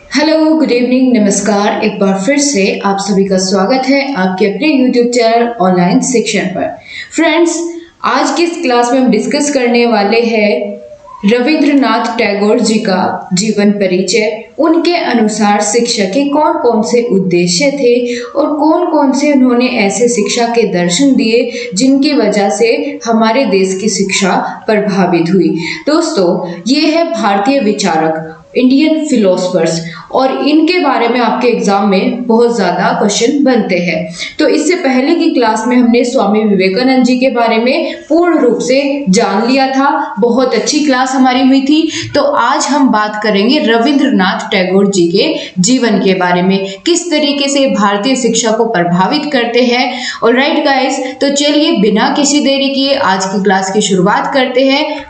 Hello, good evening, नमस्कार। एक बार फिर से आप सभी का स्वागत है आपके अपने यूट्यूब चैनल ऑनलाइन शिक्षण पर। फ्रेंड्स, आज की इस क्लास में हम डिस्कस करने वाले हैं रविंद्रनाथ टैगोर जी का जीवन परिचय। उनके अनुसार शिक्षा के कौन कौन से उद्देश्य थे और कौन कौन से उन्होंने ऐसे शिक्षा के दर्शन दिए जिनकी वजह से हमारे देश की शिक्षा प्रभावित हुई। दोस्तों, ये है भारतीय विचारक, इंडियन फिलोसफर्स, और इनके बारे में आपके एग्जाम में बहुत ज़्यादा क्वेश्चन बनते हैं। तो इससे पहले की क्लास में हमने स्वामी विवेकानंद जी के बारे में पूर्ण रूप से जान लिया था। बहुत अच्छी क्लास हमारी हुई थी। तो आज हम बात करेंगे रविंद्रनाथ टैगोर जी के जीवन के बारे में, किस तरीके से भारतीय शिक्षा को प्रभावित करते हैं। और राइट गाइस, तो चलिए बिना किसी देरी किए आज की क्लास की शुरुआत करते हैं।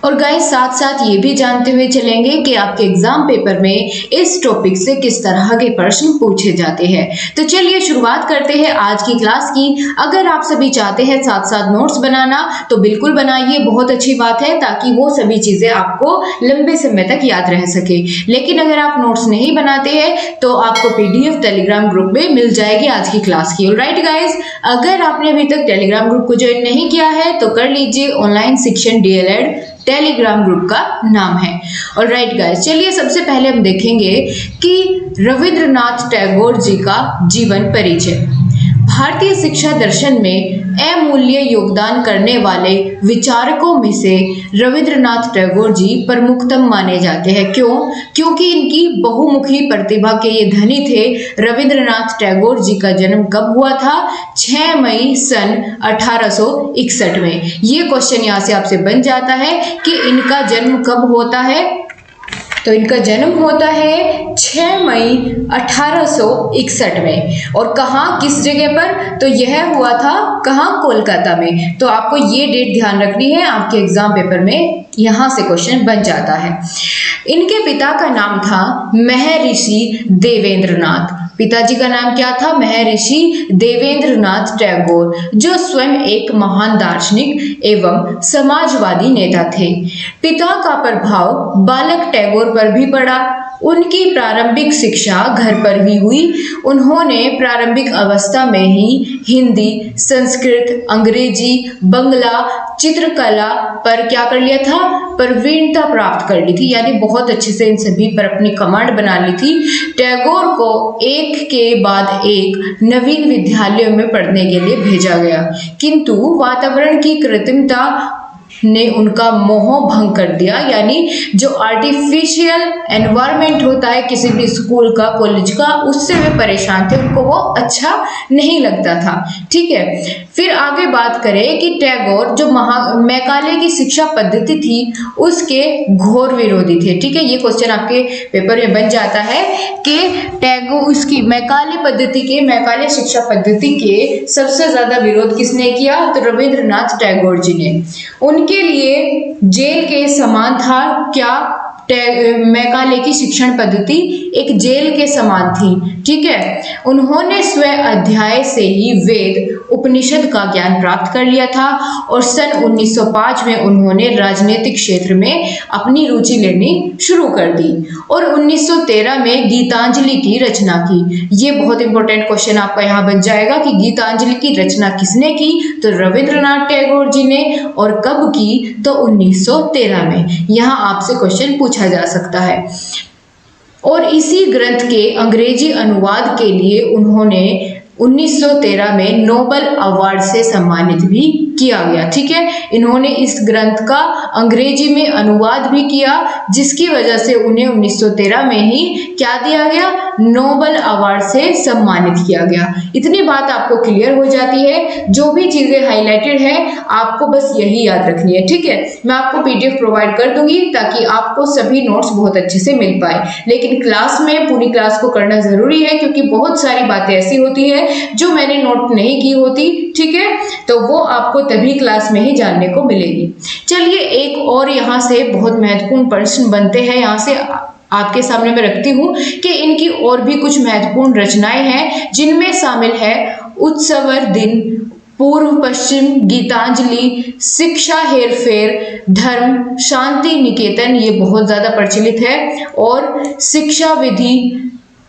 और गाइस, साथ साथ ये भी जानते हुए चलेंगे कि आपके एग्जाम पेपर में इस टॉपिक से किस तरह के प्रश्न पूछे जाते हैं। तो चलिए शुरुआत करते हैं आज की क्लास की। अगर आप सभी चाहते हैं साथ साथ नोट्स बनाना तो बिल्कुल बनाइए, बहुत अच्छी बात है, ताकि वो सभी चीजें आपको लंबे समय तक याद रह सके। लेकिन अगर आप नोट्स नहीं बनाते हैं तो आपको पीडीएफ टेलीग्राम ग्रुप में मिल जाएगी आज की क्लास की। राइट गाइस, अगर आपने अभी तक टेलीग्राम ग्रुप को ज्वाइन नहीं किया है तो कर लीजिए। ऑनलाइन शिक्षण डीएलएड टेलीग्राम ग्रुप का नाम है। और राइट गाइस, चलिए सबसे पहले हम देखेंगे कि रविंद्रनाथ टैगोर जी का जीवन परिचय। भारतीय शिक्षा दर्शन में अमूल्य योगदान करने वाले विचारकों में से रविंद्रनाथ टैगोर जी प्रमुखतम माने जाते हैं। क्यों? क्योंकि इनकी बहुमुखी प्रतिभा के ये धनी थे। रविंद्रनाथ टैगोर जी का जन्म कब हुआ था? 6 मई सन 1861 में। ये क्वेश्चन यहाँ से आपसे बन जाता है कि इनका जन्म कब होता है। तो इनका जन्म होता है 6 मई 1861 में। और कहाँ, किस जगह पर? तो यह हुआ था कहाँ? कोलकाता में। तो आपको ये डेट ध्यान रखनी है, आपके एग्जाम पेपर में यहाँ से क्वेश्चन बन जाता है। इनके पिता का नाम था महर्षि देवेंद्रनाथ। पिताजी का नाम क्या था? महर्षि देवेंद्रनाथ टैगोर, जो स्वयं एक महान दार्शनिक एवं समाजवादी नेता थे। पिता का प्रभाव बालक टैगोर पर भी पड़ा। उनकी प्रारंभिक शिक्षा घर पर ही हुई। उन्होंने प्रारंभिक अवस्था में ही हिंदी, संस्कृत, अंग्रेजी, बंगला, चित्रकला पर क्या कर लिया था? प्रवीणता प्राप्त कर ली थी, यानी बहुत अच्छे से इन सभी पर अपनी कमांड बना ली थी। टैगोर को एक के बाद एक नवीन विद्यालयों में पढ़ने के लिए भेजा गया, किंतु वातावरण की कृत्रिमता ने उनका मोह भंग कर दिया। यानी जो आर्टिफिशियल एनवायरनमेंट होता है किसी भी स्कूल का, कॉलेज का, उससे वे परेशान थे, उनको वो अच्छा नहीं लगता था। ठीक है, फिर आगे बात करें कि टैगोर जो मैकाले की शिक्षा पद्धति थी उसके घोर विरोधी थे। ठीक है, ये क्वेश्चन आपके पेपर में बन जाता है कि टैगोर उसकी मैकाले शिक्षा पद्धति के सबसे ज्यादा विरोध किसने किया? तो रविंद्रनाथ टैगोर जी ने। उनके लिए जेल के समान था क्या? मैकाले की शिक्षण पद्धति एक जेल के समान थी। ठीक है, उन्होंने स्वयं अध्याय से ही वेद उपनिषद का ज्ञान प्राप्त कर लिया था और सन 1905 में उन्होंने राजनीतिक क्षेत्र में अपनी रुचि लेनी शुरू कर दी और 1913 में गीतांजलि की रचना की। ये बहुत इंपॉर्टेंट क्वेश्चन आपका यहाँ बन जाएगा कि गीतांजलि की रचना किसने की? तो रविंद्रनाथ टैगोर जी ने। और कब की? तो 1913 में। यहाँ आपसे क्वेश्चन पूछा जा सकता है। और इसी ग्रंथ के अंग्रेजी अनुवाद के लिए उन्होंने 1913 में नोबेल अवार्ड से सम्मानित भी किया गया। ठीक है, इन्होंने इस ग्रंथ का अंग्रेजी में अनुवाद भी किया, जिसकी वजह से उन्हें 1913 में ही क्या दिया गया? नोबेल अवार्ड से सम्मानित किया गया। इतनी बात आपको क्लियर हो जाती है। जो भी चीजें हाईलाइटेड है आपको बस यही याद रखनी है। ठीक है, मैं आपको पीडीएफ प्रोवाइड कर दूंगी ताकि आपको सभी नोट्स बहुत अच्छे से मिल पाए। लेकिन क्लास में पूरी क्लास को करना जरूरी है, क्योंकि बहुत सारी बातें ऐसी होती है जो मैंने नोट नहीं की होती। ठीक है, तो वो आपको तभी क्लास में ही जानने को मिलेगी। चलिए, एक और यहाँ से बहुत महत्वपूर्ण प्रश्न बनते हैं, यहाँ से आपके सामने मैं रखती हूँ कि इनकी और भी कुछ महत्वपूर्ण रचनाएं हैं, जिनमें शामिल है उत्सवर दिन, पूर्व पश्चिम, गीतांजलि, शिक्षा हेरफेर, धर्म, शांति निकेतन ये बहुत ज्यादा प्रचलित है, और शिक्षा विधि,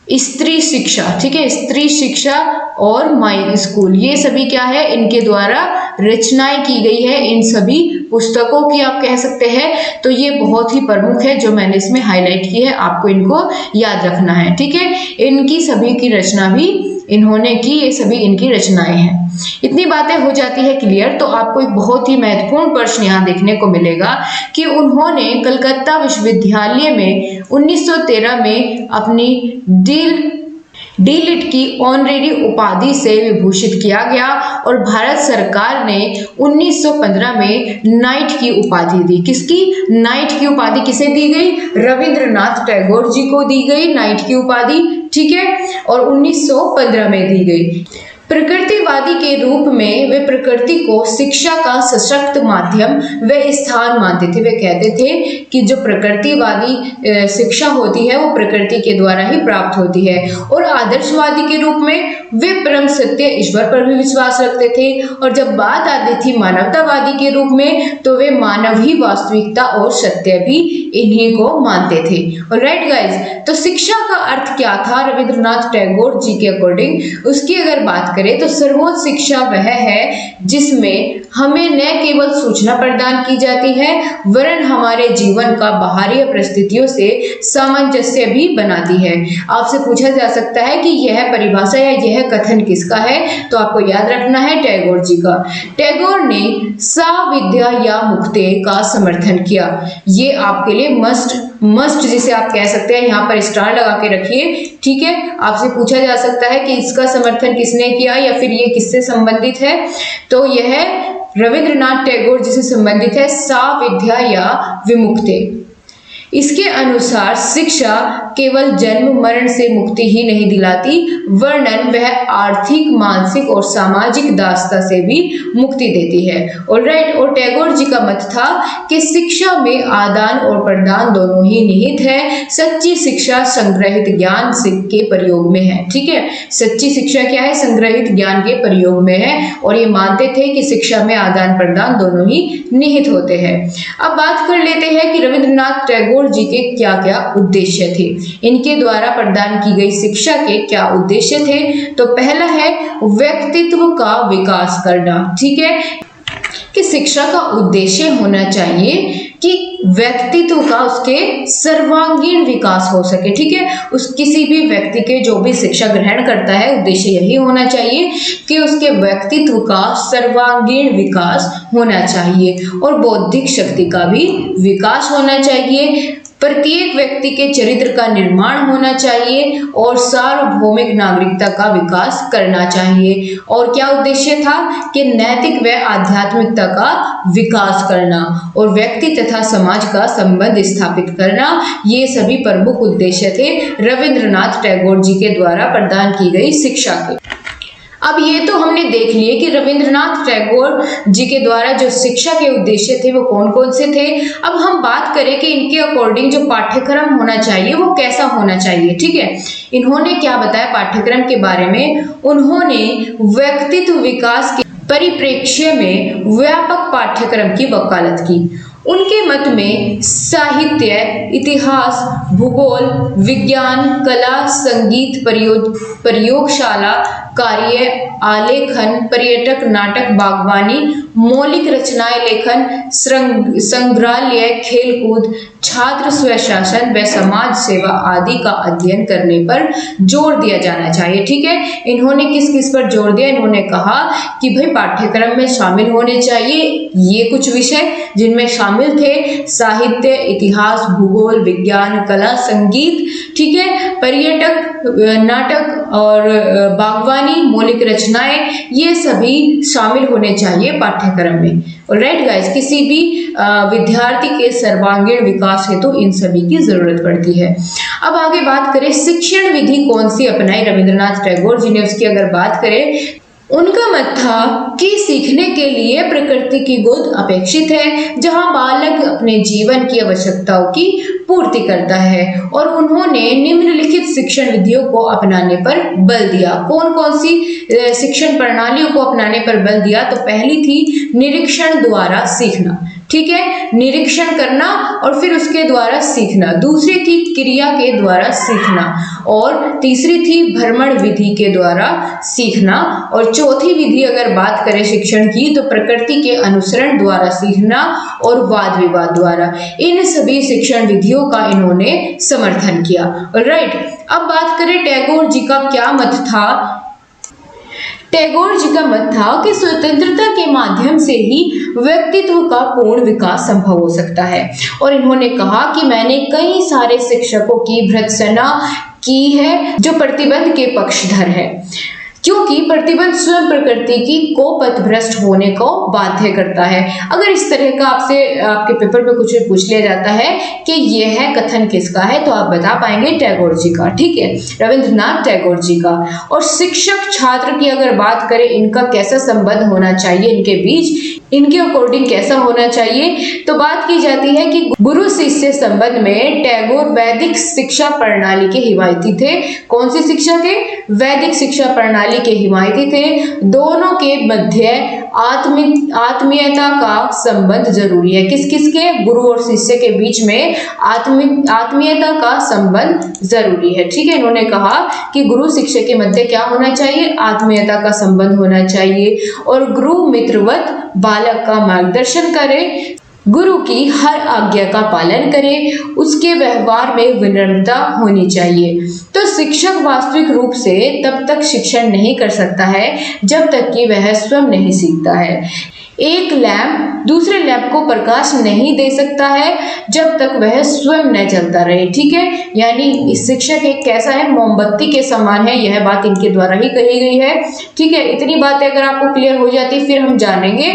स्त्री शिक्षा, ठीक है, स्त्री शिक्षा और माई स्कूल, ये सभी क्या है, इनके द्वारा रचनाएं की गई है, इन सभी पुस्तकों की आप कह सकते हैं। तो ये बहुत ही प्रमुख है जो मैंने इसमें हाईलाइट की है, आपको इनको याद रखना है, ठीक है। इनकी सभी की रचना भी इन्होंने की, ये सभी इनकी रचनाएं हैं। इतनी बातें हो जाती है क्लियर, तो आपको एक बहुत ही महत्वपूर्ण प्रश्न यहाँ देखने को मिलेगा कि उन्होंने कलकत्ता विश्वविद्यालय में 1913 में अपनी डी.लिट की ऑनरेरी उपाधि से विभूषित किया गया, और भारत सरकार ने 1915 में नाइट की उपाधि दी। किसकी? नाइट की उपाधि किसे दी गई? रविंद्रनाथ टैगोर जी को दी गई नाइट की उपाधि, ठीक है, और 1915 में दी गई। प्रकृतिवादी के रूप में वे प्रकृति को शिक्षा का सशक्त माध्यम व स्थान मानते थे। वे कहते थे कि जो प्रकृतिवादी शिक्षा होती है वो प्रकृति के द्वारा ही प्राप्त होती है, और आदर्शवादी के रूप में वे परम सत्य ईश्वर पर भी विश्वास रखते थे, और जब बात आती थी मानवतावादी के रूप में तो वे मानव ही वास्तविकता और सत्य भी इन्हीं को मानते थे। ऑलराइट गाइस, तो शिक्षा का अर्थ क्या था रविंद्रनाथ टैगोर जी के अकॉर्डिंग, उसकी अगर बात करें तो सर्वोच्च शिक्षा वह है जिसमें हमें न केवल सूचना प्रदान की जाती है वरन हमारे जीवन का बाहरी परिस्थितियों से सामंजस्य भी बनाती है। आपसे पूछा जा सकता है कि यह परिभाषा या यह कथन किसका है, तो आपको याद रखना है टैगोर जी का। टैगोर ने सा विद्या या मुक्ते का समर्थन किया। ये आपके लिए मस्ट जिसे आप कह सकते हैं, यहाँ पर स्टार लगा के रखिए, ठीक है। आपसे पूछा जा सकता है कि इसका समर्थन किसने किया या फिर ये किससे संबंधित है, तो यह रविंद्रनाथ टैगोर जी से संबंधित है, सा विद्या या विमुक्ते। इसके अनुसार शिक्षा केवल जन्म मरण से मुक्ति ही नहीं दिलाती वरन वह आर्थिक, मानसिक और सामाजिक दासता से भी मुक्ति देती है। ऑलराइट, और टैगोर जी का मत था कि शिक्षा में आदान और प्रदान दोनों ही निहित है। सच्ची शिक्षा संग्रहित ज्ञान के प्रयोग में है, ठीक है। सच्ची शिक्षा क्या है? संग्रहित ज्ञान के प्रयोग में है, और ये मानते थे कि शिक्षा में आदान प्रदान दोनों ही निहित होते हैं। अब बात कर लेते हैं कि रविंद्रनाथ टैगोर जी के क्या क्या उद्देश्य थे, इनके द्वारा प्रदान की गई शिक्षा के क्या उद्देश्य थे। तो पहला है व्यक्तित्व का विकास करना, ठीक है, कि शिक्षा का उद्देश्य होना चाहिए कि व्यक्तित्व का उसके सर्वांगीण विकास हो सके, ठीक है। उस किसी भी व्यक्ति के जो भी शिक्षा ग्रहण करता है उद्देश्य यही होना चाहिए कि उसके व्यक्तित्व का सर्वांगीण विकास होना चाहिए, और बौद्धिक शक्ति का भी विकास होना चाहिए। प्रत्येक व्यक्ति के चरित्र का निर्माण होना चाहिए और सार्वभौमिक नागरिकता का विकास करना चाहिए। और क्या उद्देश्य था कि नैतिक व आध्यात्मिकता का विकास करना और व्यक्ति तथा समाज का संबंध स्थापित करना, ये सभी प्रमुख उद्देश्य थे रविंद्रनाथ टैगोर जी के द्वारा प्रदान की गई शिक्षा के। अब ये तो हमने देख लिए कि रविंद्रनाथ टैगोर जी के द्वारा जो शिक्षा के उद्देश्य थे वो कौन कौन से थे। अब हम बात करें कि इनके अकॉर्डिंग जो पाठ्यक्रम होना चाहिए वो कैसा होना चाहिए, ठीक है। इन्होंने क्या बताया पाठ्यक्रम के बारे में? उन्होंने व्यक्तित्व विकास के परिप्रेक्ष्य में व्यापक पाठ्यक्रम की वकालत की। उनके मत में साहित्य, इतिहास, भूगोल, विज्ञान, कला, संगीत, प्रयोगशाला कार्य, आलेखन, पर्यटक, नाटक, बागवानी, मौलिक रचनाएं लेखन, संग्रहालय, खेलकूद, छात्र स्वशासन व समाज सेवा आदि का अध्ययन करने पर जोर दिया जाना चाहिए, ठीक है। इन्होंने किस किस पर जोर दिया? इन्होंने कहा कि भाई पाठ्यक्रम में शामिल होने चाहिए ये कुछ विषय जिनमें शामिल थे साहित्य, इतिहास, भूगोल, विज्ञान, कला, संगीत, ठीक है, पर्यटक, नाटक और बागवानी, मौलिक रचनाएं, ये सभी शामिल होने चाहिए पाठ्यक्रम में। ऑलराइट गाइस, किसी भी विद्यार्थी के सर्वांगीण विकास हेतु इन सभी की जरूरत पड़ती है। अब आगे बात करें शिक्षण विधि कौन सी अपनाई रविंद्रनाथ टैगोर जी ने, उसकी अगर बात करें, उनका मत था कि सीखने के लिए प्रकृति की गोद अपेक्षित है, जहां बालक अपने जीवन की आवश्यकताओं की पूर्ति करता है। और उन्होंने निम्नलिखित शिक्षण विधियों को अपनाने पर बल दिया। कौन कौन सी शिक्षण प्रणालियों को अपनाने पर बल दिया? तो पहली थी निरीक्षण द्वारा सीखना, ठीक है, निरीक्षण करना और फिर उसके द्वारा सीखना। दूसरी थी क्रिया के द्वारा सीखना और तीसरी थी भ्रमण विधि के द्वारा सीखना। और चौथी विधि अगर बात करें शिक्षण की तो प्रकृति के अनुसरण द्वारा सीखना और वाद विवाद द्वारा। इन सभी शिक्षण विधियों का इन्होंने समर्थन किया। ऑलराइट, अब बात करें टैगोर जी का क्या मत था। टैगोर जी का मत था कि स्वतंत्रता के माध्यम से ही व्यक्तित्व का पूर्ण विकास संभव हो सकता है। और इन्होंने कहा कि मैंने कई सारे शिक्षकों की भर्त्सना की है जो प्रतिबंध के पक्षधर है, क्योंकि प्रतिबंध स्वयं प्रकृति की को पथभ्रष्ट होने को बाध्य करता है। अगर इस तरह का आपसे आपके पेपर में कुछ पूछ लिया जाता है कि यह है कथन किसका है, तो आप बता पाएंगे टैगोर जी का, ठीक है, रविंद्रनाथ टैगोर जी का। और शिक्षक छात्र की अगर बात करें, इनका कैसा संबंध होना चाहिए, इनके बीच इनके अकॉर्डिंग कैसा होना चाहिए, तो बात की जाती है कि गुरु शिष्य संबंध में टैगोर वैदिक शिक्षा प्रणाली के हिमायती थे। कौन सी शिक्षा के? वैदिक शिक्षा प्रणाली के हिमायती थे। दोनों के मध्य आत्मीयता का संबंध जरूरी है। किस किस के? गुरु और शिष्य के बीच में आत्मीयता का संबंध जरूरी है, ठीक है। इन्होंने कहा कि गुरु शिष्य के मध्य क्या होना चाहिए? आत्मीयता का संबंध होना चाहिए। और गुरु मित्रवत बालक का मार्गदर्शन करे, गुरु की हर आज्ञा का पालन करे, उसके व्यवहार में विनम्रता होनी चाहिए। तो शिक्षक वास्तविक रूप से तब तक शिक्षण नहीं कर सकता है जब तक कि वह स्वयं नहीं सीखता है। एक लैंप दूसरे लैंप को प्रकाश नहीं दे सकता है जब तक वह स्वयं न जलता रहे, ठीक है। यानी शिक्षक एक कैसा है? मोमबत्ती के समान है। यह बात इनके द्वारा ही कही गई है, ठीक है। इतनी बातें अगर आपको क्लियर हो जाती फिर हम जानेंगे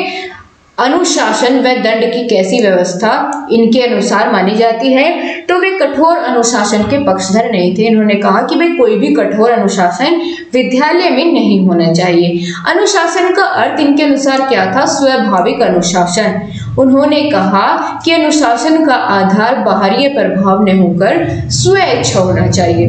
अनुशासन व दंड की कैसी व्यवस्था इनके अनुसार मानी जाती है। तो वे कठोर अनुशासन के पक्षधर नहीं थे। इन्होंने कहा कि भाई कोई भी कठोर अनुशासन विद्यालय में नहीं होना चाहिए। अनुशासन का अर्थ इनके अनुसार क्या था? स्वाभाविक अनुशासन। उन्होंने कहा कि अनुशासन का आधार बाहरी प्रभाव नहीं होकर स्वेच्छा होना चाहिए,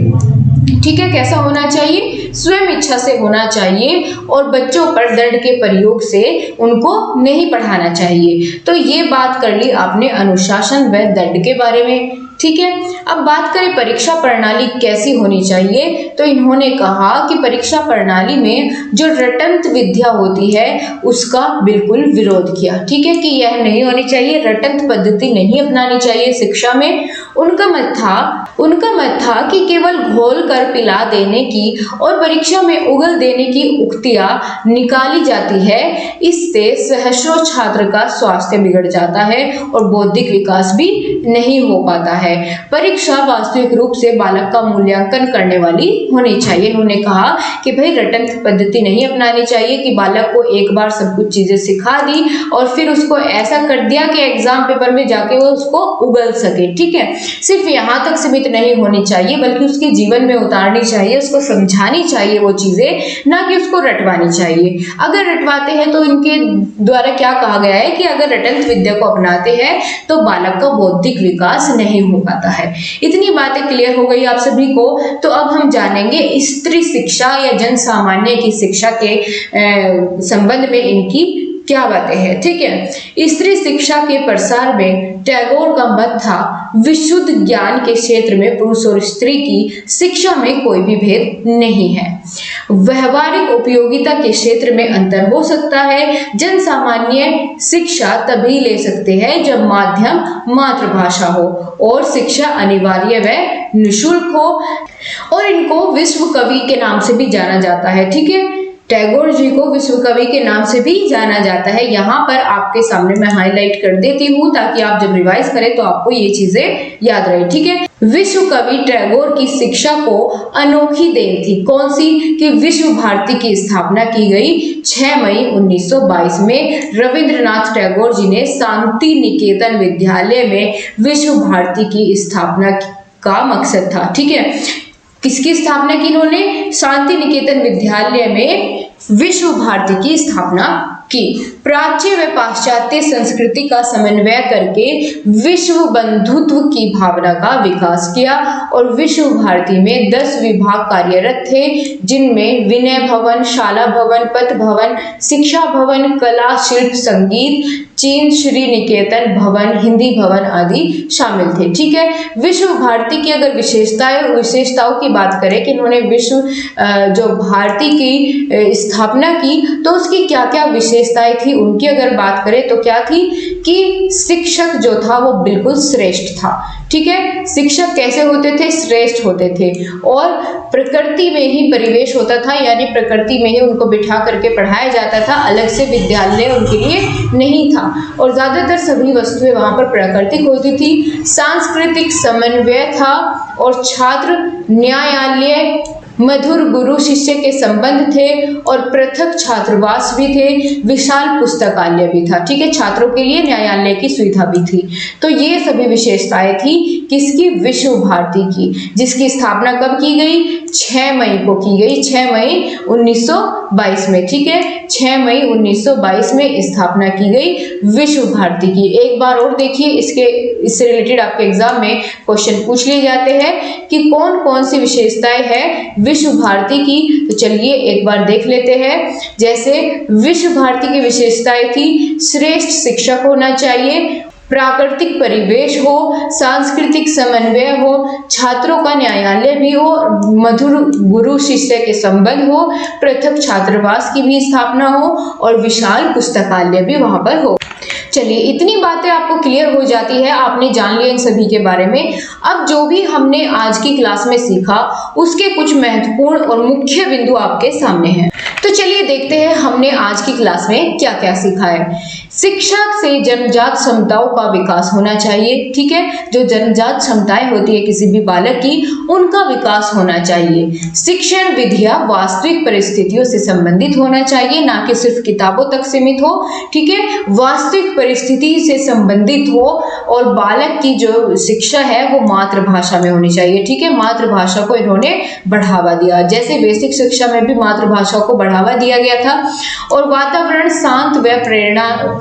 ठीक है। कैसा होना चाहिए? स्वयं इच्छा से होना चाहिए और बच्चों पर दंड के प्रयोग से उनको नहीं पढ़ाना चाहिए। तो ये बात कर ली आपने अनुशासन व दंड के बारे में, ठीक है। अब बात करें परीक्षा प्रणाली कैसी होनी चाहिए, तो इन्होंने कहा कि परीक्षा प्रणाली में जो रटंत विद्या होती है उसका बिल्कुल विरोध किया, ठीक है, कि यह नहीं होनी चाहिए, रटंत पद्धति नहीं अपनानी चाहिए शिक्षा में। उनका मत था कि केवल घोल कर पिला देने की और परीक्षा में उगल देने की उक्तियां निकाली जाती है, इससे सहस्रों छात्र का स्वास्थ्य बिगड़ जाता है और बौद्धिक विकास भी नहीं हो पाता है। परीक्षा वास्तविक रूप से बालक का मूल्यांकन करने वाली होनी चाहिए। उन्होंने कहा कि भाई रटन पद्धति नहीं अपनानी चाहिए कि बालक को एक बार सब कुछ चीजें सिखा दी और फिर उसको ऐसा कर दिया कि एग्जाम पेपर में जाके वो उसको उगल सके, ठीक है। सिर्फ यहाँ तक सीमित नहीं होनी चाहिए बल्कि उसके जीवन में उतारनी चाहिए, उसको समझानी चाहिए वो चीजें, ना कि उसको रटवानी चाहिए। अगर रटवाते हैं तो इनके द्वारा क्या कहा गया है कि अगर रटंत विद्या को अपनाते हैं तो बालक का बौद्धिक विकास नहीं हो पाता है। इतनी बातें क्लियर हो गई आप सभी को। तो अब हम जानेंगे स्त्री शिक्षा या जन सामान्य की शिक्षा के संबंध में इनकी क्या बातें हैं, ठीक है। स्त्री शिक्षा के प्रसार में टैगोर का मत था विशुद्ध ज्ञान के क्षेत्र में पुरुष और स्त्री की शिक्षा में कोई भी भेद नहीं है। व्यवहारिक उपयोगिता के क्षेत्र में अंतर हो सकता है। जन सामान्य शिक्षा तभी ले सकते हैं जब माध्यम मातृभाषा हो और शिक्षा अनिवार्य व निःशुल्क हो। और इनको विश्व कवि के नाम से भी जाना जाता है, ठीक है। टैगोर जी को विश्व कवि के नाम से भी जाना जाता है। यहाँ पर आपके सामने मैं हाईलाइट कर देती हूँ ताकि आप जब रिवाइज करें तो आपको ये चीजें याद रहे, ठीक है। विश्व कवि टैगोर की शिक्षा को अनोखी देन थी। कौन सी? कि विश्व भारती की स्थापना की गई 6 मई 1922 में रविंद्रनाथ टैगोर जी ने शांति निकेतन विद्यालय में विश्व भारती की स्थापना का मकसद था, ठीक है। किसकी स्थापना की इन्होंने? शांति निकेतन विद्यालय में विश्व भारती की स्थापना कि प्राच्य व पाश्चात्य संस्कृति का समन्वय करके विश्व बंधुत्व की भावना का विकास किया और विश्व भारती में 10 विभाग कार्यरत थे, जिनमें विनय भवन, शाला भवन, पथ भवन, शिक्षा भवन, कला, शिल्प, संगीत, चीन श्री निकेतन भवन, हिंदी भवन आदि शामिल थे। ठीक है, विश्व भारती की अगर विशेषताओं की बात करें कि इन्होंने विश्व जो भारती की स्थापना की तो उसकी क्या क्या विशेषताएं थी, उनकी अगर बात करें तो क्या थी कि शिक्षक जो था वो बिल्कुल श्रेष्ठ था। ठीक है, शिक्षक कैसे होते थे? श्रेष्ठ होते थे और प्रकृति में ही परिवेश होता था, यानी प्रकृति में ही उनको बिठा करके पढ़ाया जाता था, अलग से विद्यालय उनके लिए नहीं था और ज्यादातर सभी वस्तुएं वहां पर प्राकृतिक होती थी। सांस्कृतिक समन्वय था और छात्र न्यायालय, मधुर गुरु शिष्य के संबंध थे और पृथक छात्रावास भी थे, विशाल पुस्तकालय भी था। ठीक है, छात्रों के लिए न्यायालय की सुविधा भी थी। तो ये सभी विशेषताएं थी किसकी? विश्व भारती की, जिसकी स्थापना कब की गई? 6 मई को की गई, 6 मई 1922 में। ठीक है, 6 मई 1922 में स्थापना की गई विश्व भारती की। एक बार और देखिए, इससे रिलेटेड आपके एग्जाम में क्वेश्चन पूछ लिए जाते हैं कि कौन कौन सी विशेषताएं हैं विश्व भारती की। तो चलिए एक बार देख लेते हैं। जैसे विश्व भारती की विशेषताएं थी, श्रेष्ठ शिक्षक होना चाहिए, प्राकृतिक परिवेश हो, सांस्कृतिक समन्वय हो, छात्रों का न्यायालय भी हो, मधुर गुरु शिष्य के संबंध हो, पृथक छात्रावास की भी स्थापना हो और विशाल पुस्तकालय भी वहां पर हो। चलिए, इतनी बातें आपको क्लियर हो जाती है, आपने जान लिया इन सभी के बारे में। अब जो भी हमने आज की क्लास में सीखा उसके कुछ महत्वपूर्ण और मुख्य बिंदु आपके सामने हैं। तो चलिए देखते हैं हमने आज की क्लास में क्या क्या सीखा है। शिक्षा से जन्मजात क्षमताओं का विकास होना चाहिए। ठीक है, जो जन्मजात क्षमताएं होती है किसी भी बालक की, उनका विकास होना चाहिए। शिक्षण विधियां वास्तविक परिस्थितियों से संबंधित होना चाहिए, ना कि सिर्फ किताबों तक सीमित हो। ठीक है, वास्तविक परिस्थिति से संबंधित हो और बालक की जो शिक्षा है वो मातृभाषा में होनी चाहिए। ठीक है, मातृभाषा को इन्होंने बढ़ावा दिया, जैसे बेसिक शिक्षा में भी मातृभाषा को बढ़ावा दिया गया था। और वातावरण शांत व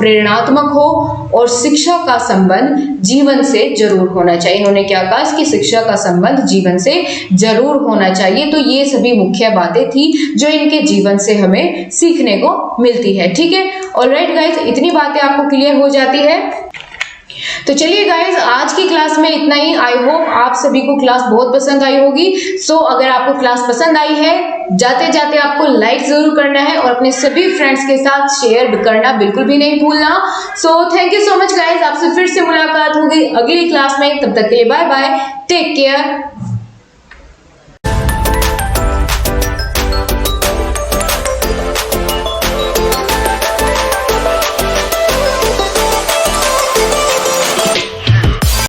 प्रेरणात्मक हो और शिक्षा का संबंध जीवन से जरूर होना चाहिए। इन्होंने क्या कहा कि शिक्षा का संबंध जीवन से जरूर होना चाहिए। तो ये सभी मुख्य बातें थी जो इनके जीवन से हमें सीखने को मिलती है। ठीक है, ऑलराइट गाइस, इतनी बातें आपको क्लियर हो जाती है। तो चलिए गाइज, आज की क्लास में इतना ही। आई होप आप सभी को क्लास बहुत पसंद आई होगी। सो अगर आपको क्लास पसंद आई है, जाते जाते आपको लाइक जरूर करना है और अपने सभी फ्रेंड्स के साथ शेयर करना बिल्कुल भी नहीं भूलना। So thank you so much guys, आपसे फिर से मुलाकात होगी अगली क्लास में। तब तक के लिए बाय बाय, टेक केयर।